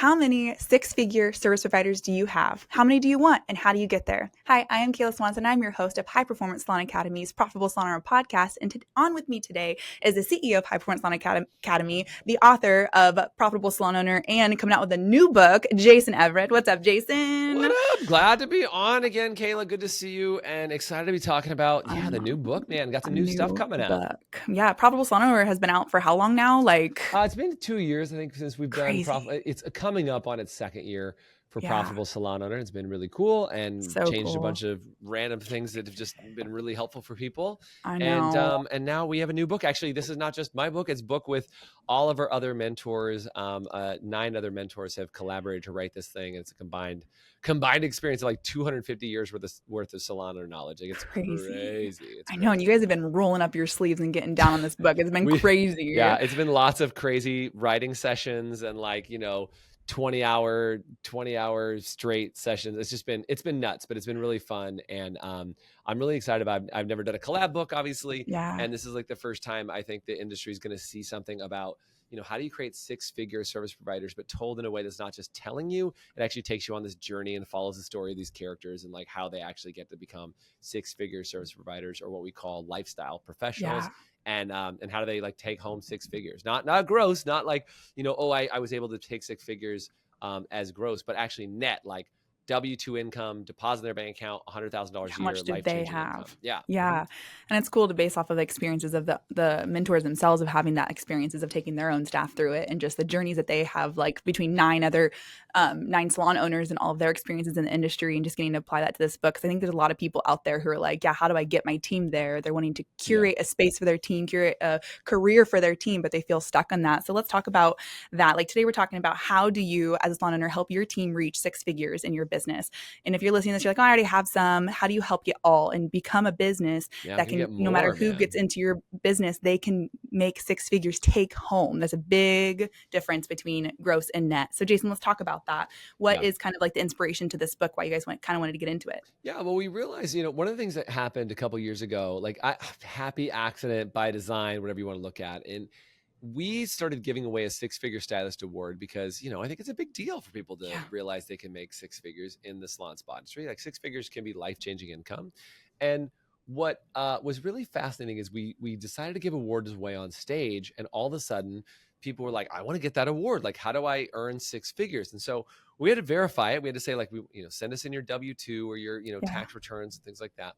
How many six-figure service providers do you have? How many do you want? And how do you get there? Hi, I am Kayla Swanson. I'm your host of High Performance Salon Academy's Profitable Salon Owner Podcast. And on with me today is the CEO of High Performance Salon Academy, the author of Profitable Salon Owner, and coming out with a new book, Jason Everett. What's up, Jason? What up? Glad to be on again, Kayla. Good to see you, and excited to be talking about the new book, man. Got some new stuff coming out. Yeah, Profitable Salon Owner has been out for how long now? It's been 2 years, I think, since we've done it's coming up on its second year for Profitable Salon Owner. It's been really cool and changed a bunch of random things that have just been really helpful for people. I know. And now we have a new book. Actually, this is not just my book. It's a book with all of our other mentors. 9 other mentors have collaborated to write this thing. It's a combined experience of like 250 years worth of salon owner knowledge. Like, it's crazy. I know. And you guys have been rolling up your sleeves and getting down on this book. It's been crazy. Yeah, it's been lots of crazy writing sessions and 20 hour straight sessions. It's been nuts, but it's been really fun. And I'm really excited about it. I've never done a collab book, obviously. Yeah. And this is like the first time I think the industry is going to see something about, how do you create 6-figure service providers, but told in a way that's not just telling you, it actually takes you on this journey and follows the story of these characters and like how they actually get to become 6-figure service providers, or what we call lifestyle professionals. Yeah. And how do they like take home 6 figures? Not gross, not like, I was able to take 6 figures as gross, but actually net, like W-2 income, deposit in their bank account, $100,000 a year. How much do they have? Income. Yeah. Yeah. And it's cool to base off of the experiences of the mentors themselves, of having that experiences of taking their own staff through it, and just the journeys that they have, like between 9 salon owners and all of their experiences in the industry, and just getting to apply that to this book. Because I think there's a lot of people out there who are like, yeah, how do I get my team there? They're wanting to curate a space for their team, curate a career for their team, but they feel stuck on that. So let's talk about that. Like today we're talking about how do you as a salon owner help your team reach 6 figures in your business. And if you're listening to this, you're like, oh, I already have some. How do you help get all and become a business that can no matter who gets into your business, they can make 6 figures take home? There's a big difference between gross and net. So Jason, let's talk about that. What is kind of like the inspiration to this book? Why you guys kind of wanted to get into it? Yeah, well, we realized, one of the things that happened a couple of years ago, like happy accident by design, whatever you want to look at. And we started giving away a 6-figure stylist award because, I think it's a big deal for people to realize they can make 6 figures in the salon spa industry. Like 6 figures can be life-changing income. And what was really fascinating is we decided to give awards away on stage, and all of a sudden people were like, I want to get that award. Like, how do I earn 6 figures? And so we had to verify it. We had to say, like, send us in your W-2 or your, tax returns and things like that.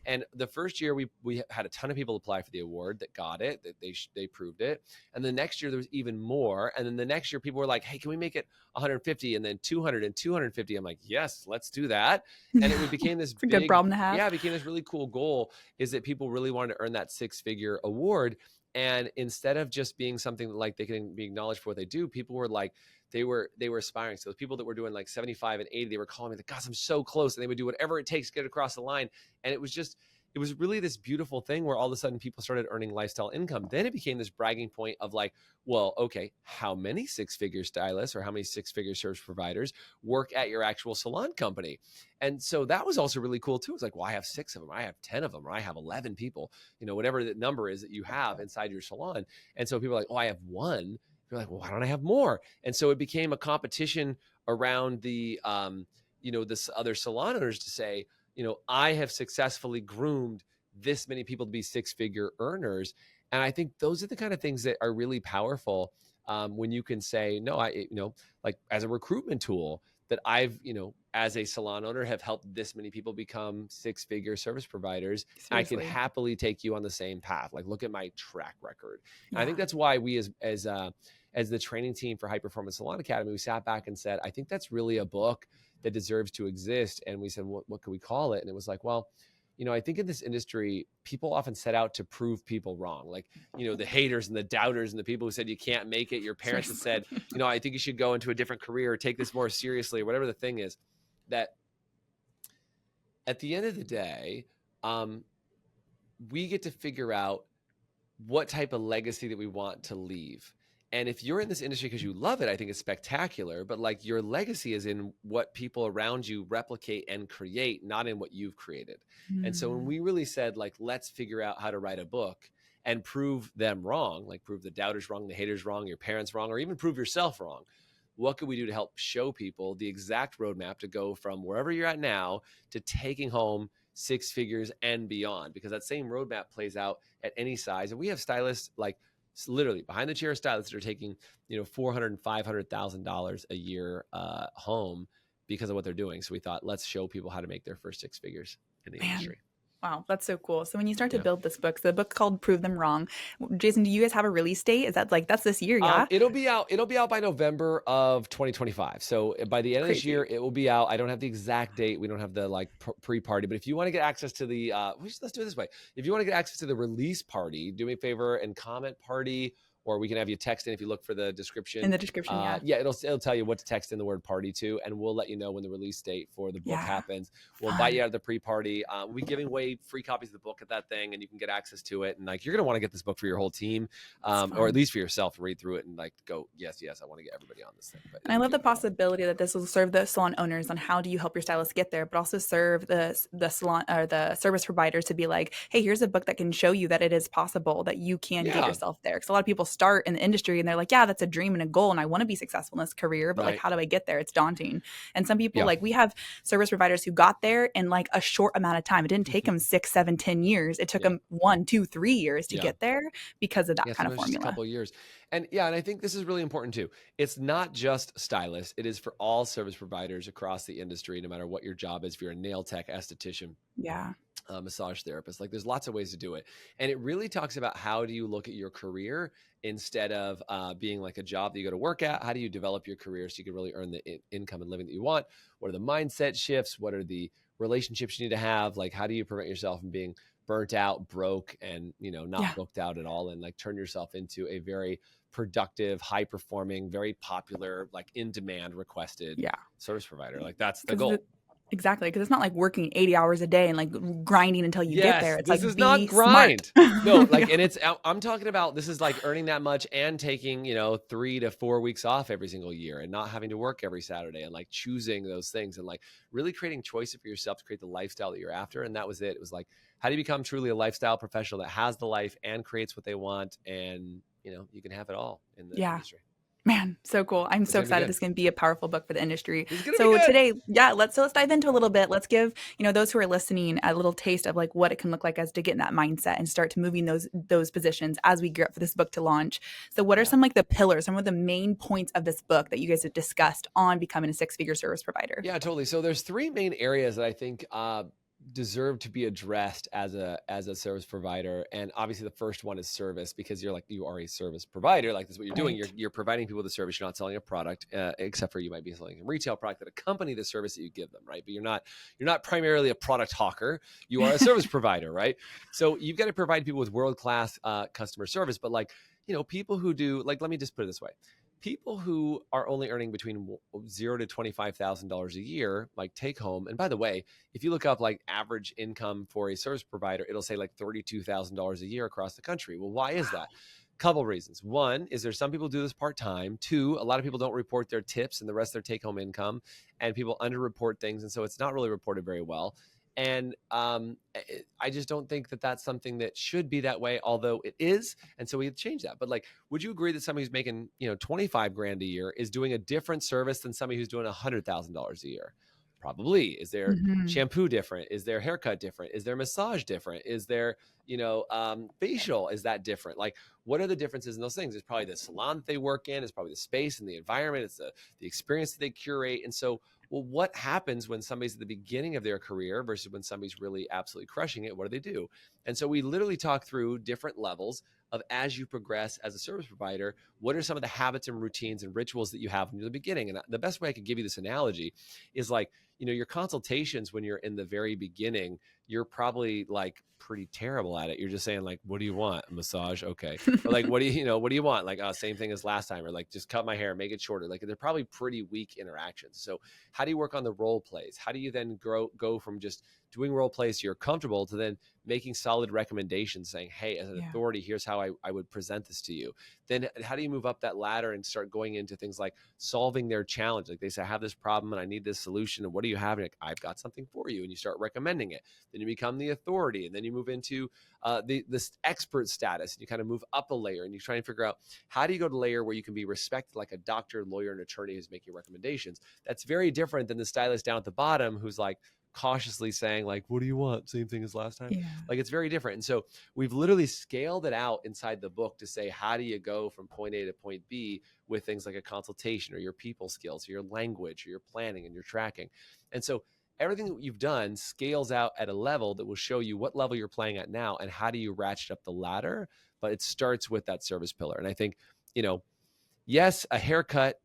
And the first year we had a ton of people apply for the award that got it, that they proved it. And the next year there was even more. And then the next year people were like, hey, can we make it 150 and then 200 and 250? I'm like, yes, let's do that. And it became this a good problem to have. Yeah, it became this really cool goal, is that people really wanted to earn that 6-figure award. And instead of just being something like they can be acknowledged for what they do, people were like, they were aspiring. So the people that were doing like 75 and 80, they were calling me like, gosh, I'm so close. And they would do whatever it takes to get across the line. And it was really this beautiful thing where all of a sudden people started earning lifestyle income. Then it became this bragging point of like, well, okay, how many 6-figure stylists or how many 6-figure service providers work at your actual salon company? And so that was also really cool too. It's like, well, I have 6 of them, I have 10 of them, or I have 11 people, whatever the number is that you have inside your salon. And so people are like, oh, I have 1. You're like, well, why don't I have more? And so it became a competition around the, this other salon owners to say, I have successfully groomed this many people to be 6-figure earners. And I think those are the kind of things that are really powerful when you can say, no, like as a recruitment tool that I've, as a salon owner have helped this many people become 6-figure service providers. I can happily take you on the same path. Like, look at my track record. And I think that's why we as the training team for High Performance Salon Academy, we sat back and said, I think that's really a book that deserves to exist. And we said, what could we call it? And it was like, well, I think in this industry, people often set out to prove people wrong. Like, the haters and the doubters and the people who said you can't make it. Your parents have said, I think you should go into a different career or take this more seriously or whatever the thing is. That at the end of the day, we get to figure out what type of legacy that we want to leave. And if you're in this industry because you love it, I think it's spectacular. But like, your legacy is in what people around you replicate and create, not in what you've created. And so when we really said, like, let's figure out how to write a book and prove them wrong, like prove the doubters wrong, the haters wrong, your parents wrong, or even prove yourself wrong, what could we do to help show people the exact roadmap to go from wherever you're at now to taking home six figures and beyond, because that same roadmap plays out at any size. And we have stylists like literally behind the chair stylists that are taking, $400,000 and $500,000 a year home because of what they're doing. So we thought, let's show people how to make their first six figures in the industry. Wow, that's so cool. So when you start to build this book, the book's called Prove Them Wrong. Jason, do you guys have a release date? Is that that's this year? Yeah. It'll be out by November of 2025. So by the end of this year, it will be out. I don't have the exact date. We don't have the pre-party, but if you want to get access to the, let's do it this way. If you want to get access to the release party, do me a favor and comment party, or we can have you text in if you look for the description. In the description, yeah, it'll tell you what to text in the word party to, and we'll let you know when the release date for the book happens. We'll invite you out of the pre-party. We'll be giving away free copies of the book at that thing, and you can get access to it. And you're gonna want to get this book for your whole team, or at least for yourself, and read through it and go, yes, I want to get everybody on this thing. And I love the possibility that this will serve the salon owners on how do you help your stylist get there, but also serve the salon or the service providers to be like, hey, here's a book that can show you that it is possible, that you can get yourself there. Because a lot of people start in the industry and they're like, yeah, that's a dream and a goal, and I want to be successful in this career, but how do I get there? It's daunting. And some people we have service providers who got there in a short amount of time. It didn't take them 6, 7, 10 years. It took them 1, 2, 3 years to get there because of that kind of formula. A couple of years. And and I think this is really important too. It's not just stylists. It is for all service providers across the industry, no matter what your job is. If you're a nail tech, esthetician, massage therapist, there's lots of ways to do it. And it really talks about how do you look at your career instead of being like a job that you go to work at. How do you develop your career so you can really earn the income and living that you want? What are the mindset shifts? What are the relationships you need to have? How do you prevent yourself from being burnt out, broke, and not booked out at all, and turn yourself into a very productive, high performing, very popular, in demand, requested service provider. That's the goal. Exactly, because it's not like working 80 hours a day and grinding until you get there. It's this is not grind. No, and it's, I'm talking about, this is earning that much and taking, 3 to 4 weeks off every single year and not having to work every Saturday, and choosing those things and really creating choices for yourself to create the lifestyle that you're after. And that was it. It was how do you become truly a lifestyle professional that has the life and creates what they want? And, you can have it all in the industry. Man, so cool. I'm so excited. This is going to be a powerful book for the industry. So today, let's dive into a little bit. Let's give, those who are listening a little taste of what it can look like as to get in that mindset and start to moving those positions as we gear up for this book to launch. So what are some the pillars, some of the main points of this book that you guys have discussed on becoming a six-figure service provider? Yeah, totally. So there's 3 main areas that I think deserve to be addressed as a service provider. And obviously the first one is service, because you are a service provider. This is what you're doing. You're providing people the service. You're not selling a product, except for you might be selling a retail product that accompany the service that you give them, right? But you're not primarily a product hawker. You are a service provider, right? So you've got to provide people with world-class customer service. But people who do, let me just put it this way. People who are only earning between $0 to $25,000 a year, take home. And by the way, if you look up average income for a service provider, it'll say $32,000 a year across the country. Well, why is that? Couple reasons. One is there's some people do this part-time. 2, a lot of people don't report their tips and the rest of their take-home income, and people underreport things. And so it's not really reported very well. And I just don't think that that's something that should be that way, although it is. And so we have to change that. But would you agree that somebody who's making, 25 grand a year is doing a different service than somebody who's doing $100,000 a year? Probably. Is their shampoo different? Is their haircut different? Is their massage different? Is their, facial, is that different? What are the differences in those things? It's probably the salon that they work in. It's probably the space and the environment. It's the experience that they curate. And so, what happens when somebody's at the beginning of their career versus when somebody's really absolutely crushing it? What do they do? And so we literally talk through different levels of, as you progress as a service provider, what are some of the habits and routines and rituals that you have when you're at the beginning? And the best way I could give you this analogy is your consultations when you're in the very beginning, you're probably pretty terrible at it. You're just saying what do you want? A massage? Okay. Or what do you want? Same thing as last time, or just cut my hair, make it shorter. They're probably pretty weak interactions. So how do you work on the role plays? How do you then go from just doing role plays so you're comfortable, to then making solid recommendations saying, hey, as an authority, here's how I would present this to you. Then how do you move up that ladder and start going into things like solving their challenge? Like they say, I have this problem and I need this solution. And what do you have? And like, I've got something for you. And you start recommending it. Then you become the authority. And then you move into this expert status, and you kind of move up a layer, and you try and figure out, how do you go to a layer where you can be respected like a doctor, lawyer, and attorney who's making recommendations? That's very different than the stylist down at the bottom who's like cautiously saying like, what do you want? Same thing as last time. Like it's very different. And so we've literally scaled it out inside the book to say, how do you go from point A to point B with things like a consultation or your people skills or your language or your planning and your tracking. And so everything that you've done scales out at a level that will show you what level you're playing at now and how do you ratchet up the ladder. But it starts with that service pillar. And I think, yes, a haircut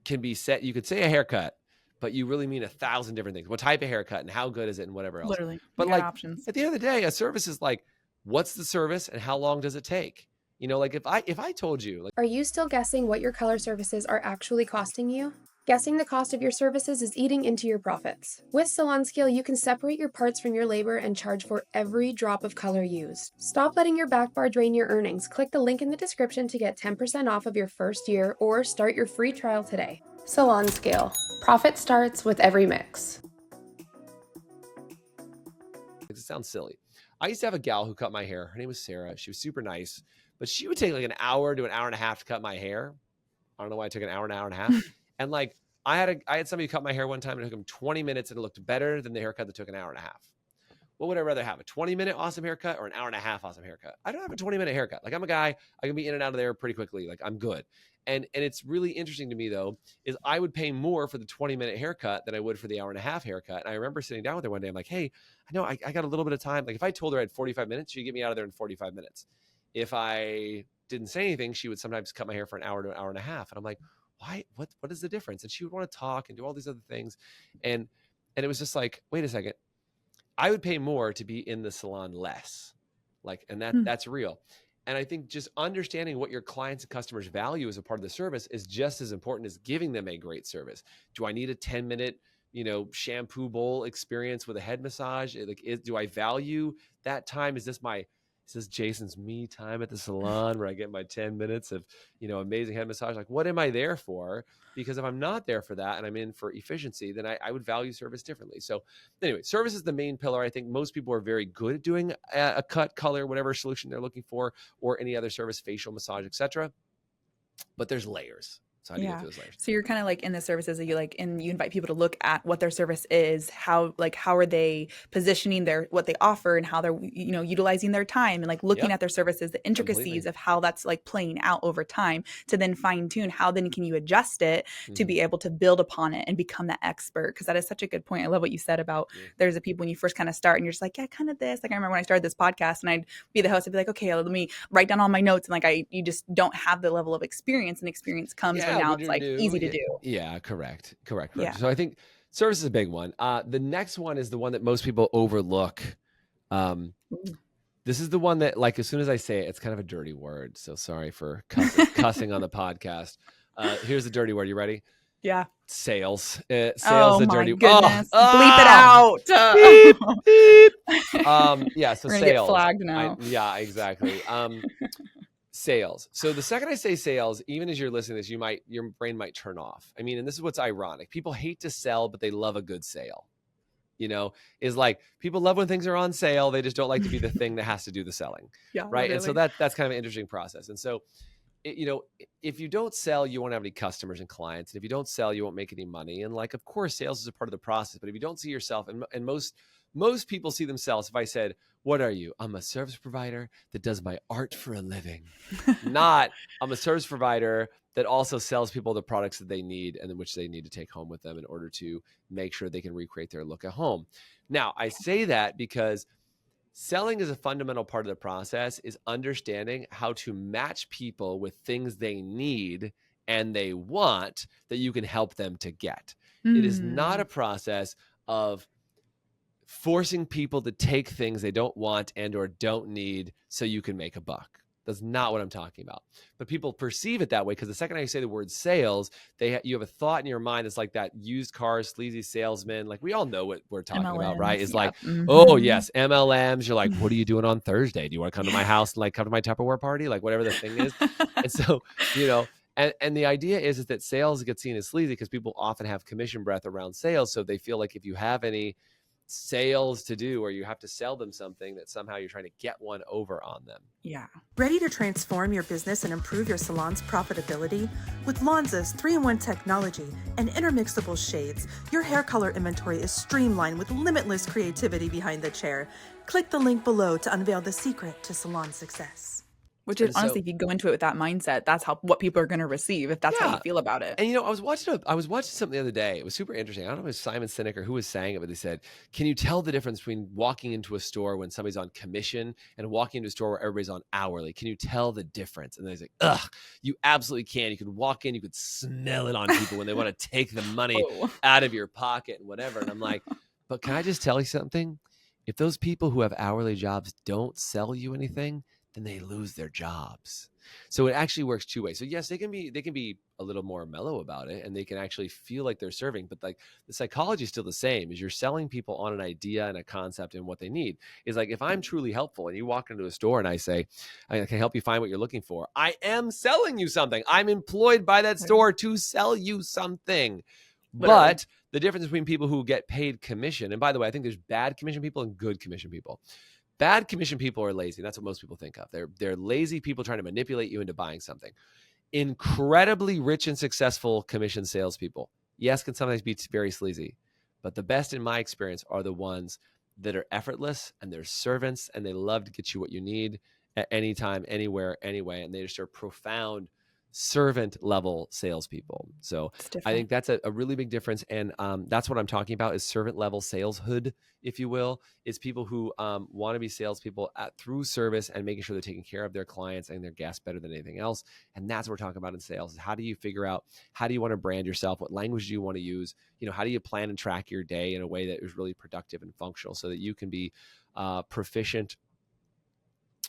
can be set. You could say a haircut, but you really mean 1,000 different things. What type of haircut and how good is it and whatever else. Literally. But like options. At the end of the day, a service is like, what's the service and how long does it take? Like if I told you, like, are you still guessing what your color services are actually costing you? Guessing the cost of your services is eating into your profits. With Salon Scale, you can separate your parts from your labor and charge for every drop of color used. Stop letting your back bar drain your earnings. Click the link in the description to get 10% off of your first year or start your free trial today. Salon Scale. Profit starts with every mix. it sounds silly. I used to have a gal who cut my hair. Her name was Sarah. She was super nice, but she would take like an hour to an hour and a half to cut my hair. I don't know why it took an hour and a half. And like I had somebody cut my hair one time and it took him 20 minutes and it looked better than the haircut that took an hour and a half. What would I rather have, a 20-minute awesome haircut or an hour and a half awesome haircut? I don't have a 20-minute haircut. Like I'm a guy, I can be in and out of there pretty quickly. Like I'm good. And it's really interesting to me though, is I would pay more for the 20-minute haircut than I would for the hour and a half haircut. And I remember sitting down with her one day. I'm like, hey, I know I got a little bit of time. Like if I told her I had 45 minutes, she'd get me out of there in 45 minutes. If I didn't say anything, she would sometimes cut my hair for an hour to an hour and a half. And I'm like, why? What is the difference? And she would want to talk and do all these other things. And it was just like, wait a second. I would pay more to be in the salon less. Like, and that's real. And I think just understanding what your clients and customers value as a part of the service is just as important as giving them a great service. Do I need a 10-minute, shampoo bowl experience with a head massage? Do I value that time? Is this Jason's me time at the salon where I get my 10 minutes of, amazing head massage? Like, what am I there for? Because if I'm not there for that and I'm in for efficiency, then I would value service differently. So anyway, service is the main pillar. I think most people are very good at doing a cut, color, whatever solution they're looking for, or any other service, facial massage, etc. But there's layers. So how do you get through those layers? So you're kind of like in the services that you invite people to look at what their service is, how are they positioning what they offer and how they're, utilizing their time and looking at their services, the intricacies of how that's playing out over time to then fine tune how then can you adjust it to be able to build upon it and become that expert. Cause that is such a good point. I love what you said about there's a people when you first kind of start and you're just like, yeah, kind of this. Like I remember when I started this podcast and I'd be the host, I'd be like, okay, let me write down all my notes. And you just don't have the level of experience, and experience comes when now it's easy to do. Yeah, correct. Yeah. So I think service is a big one. The next one is the one that most people overlook. This is the one that as soon as I say it, it's kind of a dirty word. So sorry for cussing on the podcast. Here's the dirty word. You ready? Yeah. Sales. Sales is a dirty. Goodness. Bleep it out. Beep. Yeah. So we're gonna sales. Get flagged now. Yeah, exactly. Sales. So the second I say sales, even as you're listening to this, your brain might turn off. I mean, and this is what's ironic. People hate to sell, but they love a good sale. Is like people love when things are on sale. They just don't like to be the thing that has to do the selling. Yeah. Right. Literally. And so that's kind of an interesting process. And so, if you don't sell, you won't have any customers and clients. And if you don't sell, you won't make any money. And of course, sales is a part of the process. But if you don't see yourself, and most people see themselves, if I said, what are you? I'm a service provider that does my art for a living. Not, I'm a service provider that also sells people the products that they need and in which they need to take home with them in order to make sure they can recreate their look at home. Now, I say that because selling is a fundamental part of the process, is understanding how to match people with things they need and they want that you can help them to get. It is not a process of forcing people to take things they don't want and or don't need so you can make a buck. That's not what I'm talking about. But people perceive it that way because the second I say the word sales, you have a thought in your mind that's like that used car sleazy salesman. Like we all know what we're talking about, right? MLMs, Is yep. like, Mhm. oh yes, MLMs. You're like, what are you doing on Thursday? Do you want to come to my house and like come to my Tupperware party? Like whatever the thing is. And so, and the idea is that sales gets seen as sleazy because people often have commission breath around sales. So they feel like if you have any sales to do or you have to sell them something, that somehow you're trying to get one over on them. Yeah. Ready to transform your business and improve your salon's profitability? With Lonza's 3-in-1 technology and intermixable shades, your hair color inventory is streamlined with limitless creativity behind the chair. Click the link below to unveil the secret to salon success. Which is honestly, if you go into it with that mindset, that's what people are going to receive if that's how you feel about it. And I was watching something the other day. It was super interesting. I don't know if it was Simon Sinek or who was saying it, but they said, can you tell the difference between walking into a store when somebody's on commission and walking into a store where everybody's on hourly? Can you tell the difference? And they're like, ugh, you absolutely can. You could walk in, you could smell it on people when they want to take the money out of your pocket and whatever. And I'm like, but can I just tell you something? If those people who have hourly jobs don't sell you anything, then they lose their jobs. So it actually works two ways. So yes, they can be a little more mellow about it and they can actually feel like they're serving, but like the psychology is still the same. Is you're selling people on an idea and a concept and what they need. Is like, if I'm truly helpful and you walk into a store and I say, I can help you find what you're looking for, I am selling you something. I'm employed by that store to sell you something. Literally. But the difference between people who get paid commission, and by the way, I think there's bad commission people and good commission people. Bad commission people are lazy. That's what most people think of. They're lazy people trying to manipulate you into buying something. Incredibly rich and successful commission salespeople, yes, can sometimes be very sleazy, but the best in my experience are the ones that are effortless and they're servants and they love to get you what you need at any time, anywhere, anyway, and they just are profound servant level salespeople. So I think that's a really big difference. And that's what I'm talking about is servant level saleshood, if you will, is people who want to be salespeople through service and making sure they're taking care of their clients and their guests better than anything else. And that's what we're talking about in sales. How do you figure out, how do you want to brand yourself? What language do you want to use? How do you plan and track your day in a way that is really productive and functional so that you can be proficient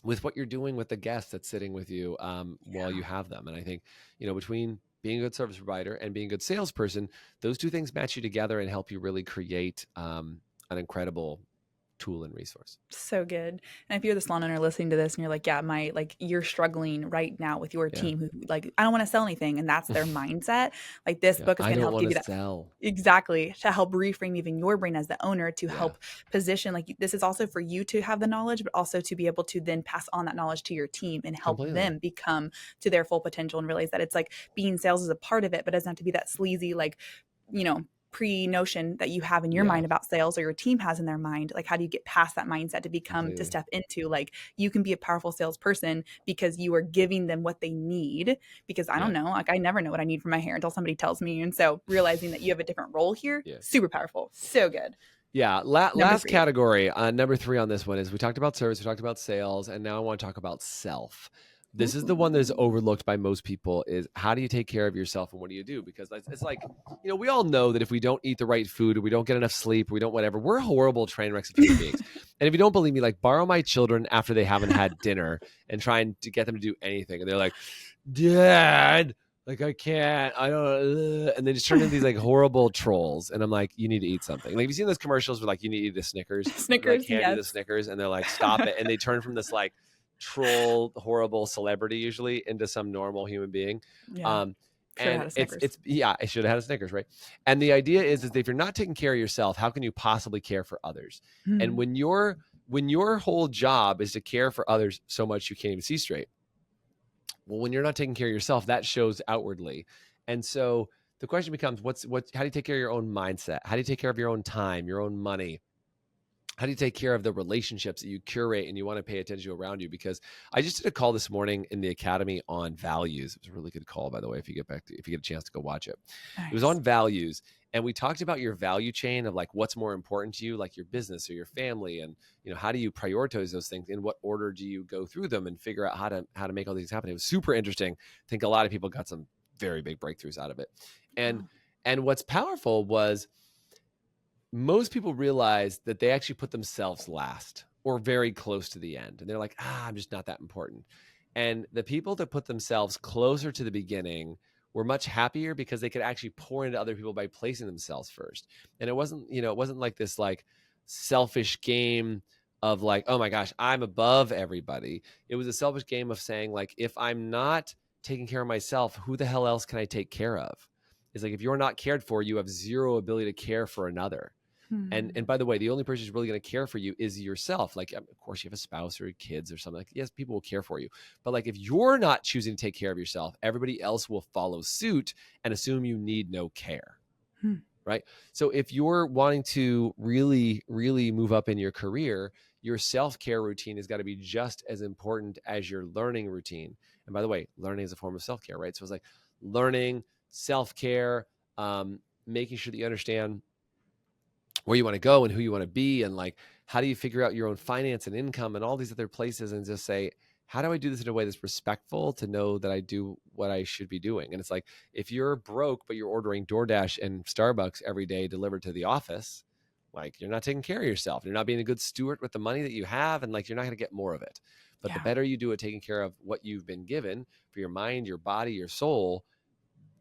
with what you're doing with the guest that's sitting with you while you have them. And I think, between being a good service provider and being a good salesperson, those two things match you together and help you really create an incredible tool and resource. So good. And if you're the salon owner listening to this and you're like, yeah, you're struggling right now with your team who like, I don't want to sell anything. And that's their mindset. Like this book is going to help give you that. Sell. Exactly. To help reframe even your brain as the owner to help position. Like this is also for you to have the knowledge, but also to be able to then pass on that knowledge to your team and help them become to their full potential and realize that it's like being sales is a part of it, but it doesn't have to be that sleazy, like, pre-notion that you have in your mind about sales or your team has in their mind. Like, how do you get past that mindset to become to step into like you can be a powerful salesperson because you are giving them what they need? Because I don't know, like I never know what I need for my hair until somebody tells me. And so realizing that you have a different role here, super powerful, so good. Yeah. Last category, number 3 on this one is we talked about service, we talked about sales, and now I want to talk about self. This is the one that is overlooked by most people is how do you take care of yourself and what do you do? Because it's like, we all know that if we don't eat the right food or we don't get enough sleep, or we don't whatever, we're horrible train wrecks of human beings. And if you don't believe me, like borrow my children after they haven't had dinner and trying to get them to do anything. And they're like, Dad, like I can't, I don't, and they just turn into these like horrible trolls. And I'm like, you need to eat something. Like, have you seen those commercials where like you need to eat the Snickers? Snickers, like, hand you the Snickers, and they're like, stop it. And they turn from this like troll horrible celebrity usually into some normal human being. And I should have had a Snickers, right? And the idea is that if you're not taking care of yourself, how can you possibly care for others? And when your whole job is to care for others so much you can't even see straight, well, when you're not taking care of yourself, that shows outwardly. And so the question becomes, how do you take care of your own mindset? How do you take care of your own time, your own money? How do you take care of the relationships that you curate and you want to pay attention to around you? Because I just did a call this morning in the Academy on values. It was a really good call, by the way, if you get a chance to go watch it. Nice. It was on values. And we talked about your value chain of like what's more important to you, like your business or your family. And, how do you prioritize those things? In what order do you go through them and figure out how to make all these happen? It was super interesting. I think a lot of people got some very big breakthroughs out of it. And what's powerful was most people realize that they actually put themselves last or very close to the end. And they're like, I'm just not that important. And the people that put themselves closer to the beginning were much happier because they could actually pour into other people by placing themselves first. And it wasn't, it wasn't like this like selfish game of like, oh my gosh, I'm above everybody. It was a selfish game of saying like, if I'm not taking care of myself, who the hell else can I take care of? It's like, if you're not cared for, you have zero ability to care for another. And by the way, the only person who's really going to care for you is yourself. Like, of course, you have a spouse or kids or something. Like, yes, people will care for you. But like, if you're not choosing to take care of yourself, everybody else will follow suit and assume you need no care. Right? So if you're wanting to really, really move up in your career, your self-care routine has got to be just as important as your learning routine. And by the way, learning is a form of self-care, right? So it's like learning, self-care, making sure that you understand where you want to go and who you want to be, and like, how do you figure out your own finance and income and all these other places, and just say, how do I do this in a way that's respectful to know that I do what I should be doing? And it's like, if you're broke, but you're ordering DoorDash and Starbucks every day delivered to the office, like, you're not taking care of yourself. You're not being a good steward with the money that you have. And like, you're not going to get more of it. But the better you do at taking care of what you've been given for your mind, your body, your soul,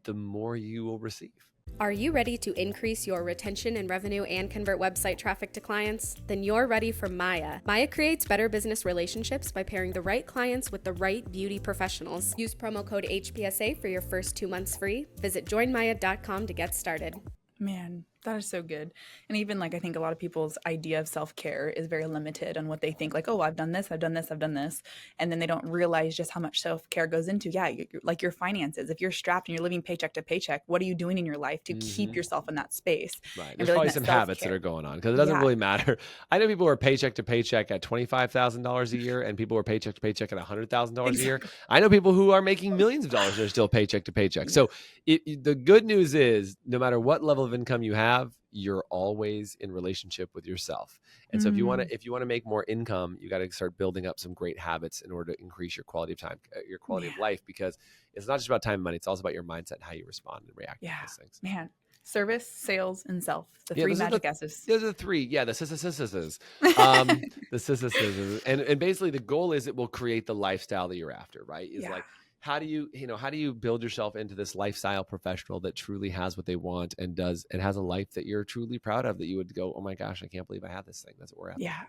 the more you will receive. Are you ready to increase your retention and revenue and convert website traffic to clients? Then you're ready for Maya. Maya creates better business relationships by pairing the right clients with the right beauty professionals. Use promo code HPSA for your first 2 months free. Visit joinmaya.com to get started. Man, that is so good. And even like, I think a lot of people's idea of self-care is very limited on what they think, like, oh, I've done this, I've done this, I've done this. And then they don't realize just how much self-care goes into, like your finances. If you're strapped and you're living paycheck to paycheck, what are you doing in your life to keep yourself in that space? Right. There's probably some habits that are going on, because it doesn't really matter. I know people who are paycheck to paycheck at $25,000 a year, and people who are paycheck to paycheck at $100,000 a year. I know people who are making millions of dollars that are still paycheck to paycheck. So the good news is, no matter what level of income you have, you're always in relationship with yourself. And so if you want to make more income, you got to start building up some great habits in order to increase your quality of time, your quality of life, because it's not just about time and money. It's also about your mindset and how you respond and react to those things. Man, service, sales, and self. The three magic S's. Those are the three. Yeah, the sisses. The sisses. And basically the goal is it will create the lifestyle that you're after, right? Is like, how do you build yourself into this lifestyle professional that truly has what they want and has a life that you're truly proud of, that you would go, oh my gosh, I can't believe I have this thing. That's what we're after. Yeah.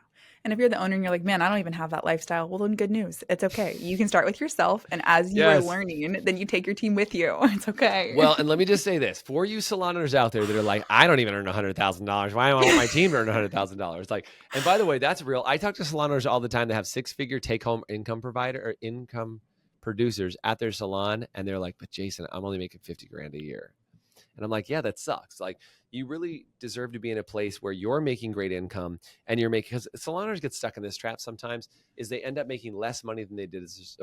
And if you're the owner and you're like, man, I don't even have that lifestyle, well, then good news. It's okay. You can start with yourself. And as you are learning, then you take your team with you. It's okay. Well, and let me just say this, for you salon owners out there that are like, I don't even earn $100,000. Why do I want my team to earn $100,000? Like, and by the way, that's real. I talk to salon owners all the time that have six-figure take-home income producers at their salon, and they're like, but Jason, I'm only making 50 grand a year. And I'm like, yeah, that sucks. Like, you really deserve to be in a place where you're making great income, and because salon owners get stuck in this trap sometimes, is they end up making less money than they did as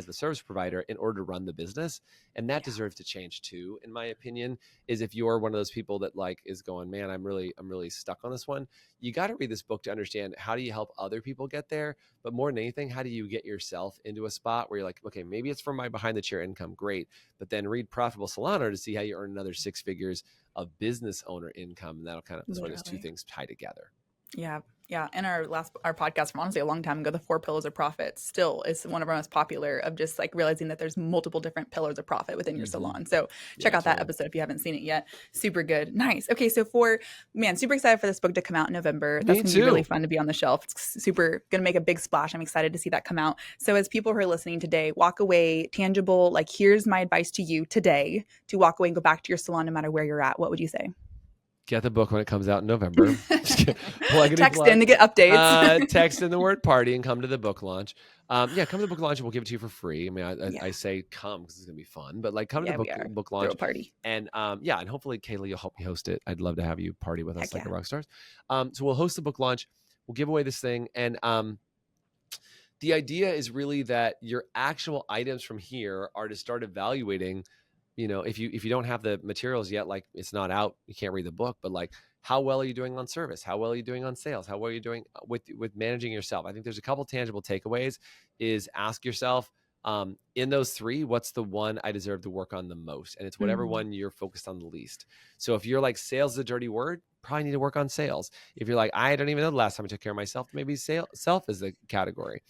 the service provider in order to run the business. And that deserves to change too, in my opinion. Is if you're one of those people that like is going, man, I'm really stuck on this one, you got to read this book to understand, how do you help other people get there? But more than anything, how do you get yourself into a spot where you're like, okay, maybe it's from my behind the chair income, great, but then read Profitable Salon Owner to see how you earn another 6 figures of business owner income. And that'll that's why those two things tie together. Yeah. Yeah. And our podcast from honestly a long time ago, the 4 pillars of profit, still is one of our most popular, of just like realizing that there's multiple different pillars of profit within your salon. So check out that episode if you haven't seen it yet. Super good. Nice. Okay. So super excited for this book to come out in November. That's going to be really fun to be on the shelf. It's super going to make a big splash. I'm excited to see that come out. So as people who are listening today, walk away tangible, like, here's my advice to you today to walk away and go back to your salon no matter where you're at. What would you say? Get the book when it comes out in November. Text in to get updates. Text in the word party and come to the book launch. Come to the book launch and we'll give it to you for free. I mean, I say come because it's going to be fun, but like, come to the book launch. Throw a party. And and hopefully Kayla, you'll help me host it. I'd love to have you party with us like a rock stars. So we'll host the book launch. We'll give away this thing. And the idea is really that your actual items from here are to start evaluating. If you don't have the materials yet, like, it's not out, you can't read the book, but like, how well are you doing on service? How well are you doing on sales? How well are you doing with managing yourself? I think there's a couple tangible takeaways. Is ask yourself, in those 3, what's the one I deserve to work on the most? And it's whatever one you're focused on the least. So if you're like, sales is a dirty word, probably need to work on sales. If you're like, I don't even know the last time I took care of myself, maybe self is the category.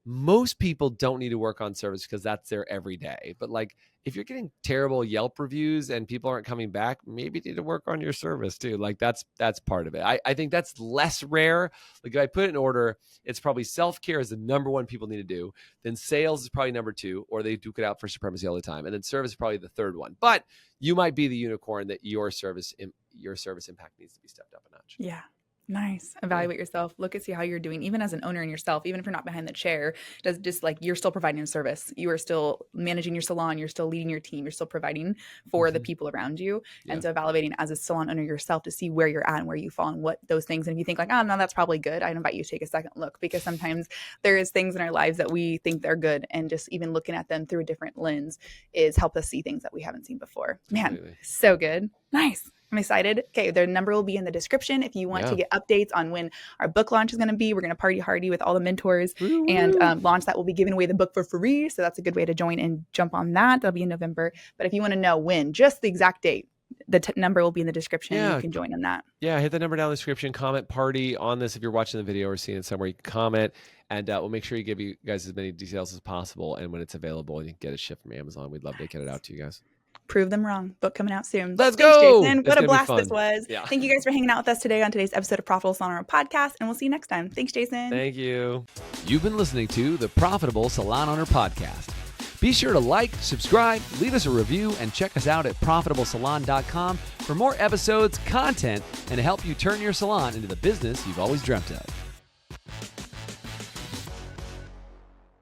most people don't need to work on service because that's their everyday. But like, if you're getting terrible Yelp reviews and people aren't coming back, maybe you need to work on your service too. Like that's part of it. I think that's less rare. Like if I put it in order, it's probably self-care is the number one people need to do. Then sales is probably number two, or they duke it out for supremacy all the time. And then service is probably the third one. But you might be the unicorn that your service impact needs to be stepped up a notch. Yeah. Nice. Evaluate yourself. Look and see how you're doing, even as an owner in yourself, even if you're not behind the chair, does just like you're still providing a service. You are still managing your salon. You're still leading your team. You're still providing for the people around you. Yeah. And so evaluating as a salon owner yourself to see where you're at and where you fall and what those things. And if you think like, oh, no, that's probably good, I'd invite you to take a second look, because sometimes there is things in our lives that we think they're good. And just even looking at them through a different lens is help us see things that we haven't seen before. Man, absolutely. So good. Nice. I'm excited. Okay, their number will be in the description if you want to get updates on when our book launch is going to be. We're going to party hardy with all the mentors and launch that. We'll be giving away the book for free. So that's a good way to join and jump on that. That'll be in November. But if you want to know when, just the exact date, the number will be in the description. You can join on that. Yeah, hit the number down in the description. Comment party on this. If you're watching the video or seeing it somewhere, you can comment. And we'll make sure you give you guys as many details as possible. And when it's available, you can get it shipped from Amazon. We'd love to get it out to you guys. Prove them wrong. Book coming out soon. Let's go. Jason. What a blast this was. Yeah. Thank you guys for hanging out with us today on today's episode of Profitable Salon Owner Podcast, and we'll see you next time. Thanks, Jason. Thank you. You've been listening to the Profitable Salon Owner Podcast. Be sure to like, subscribe, leave us a review, and check us out at ProfitableSalon.com for more episodes, content, and to help you turn your salon into the business you've always dreamt of.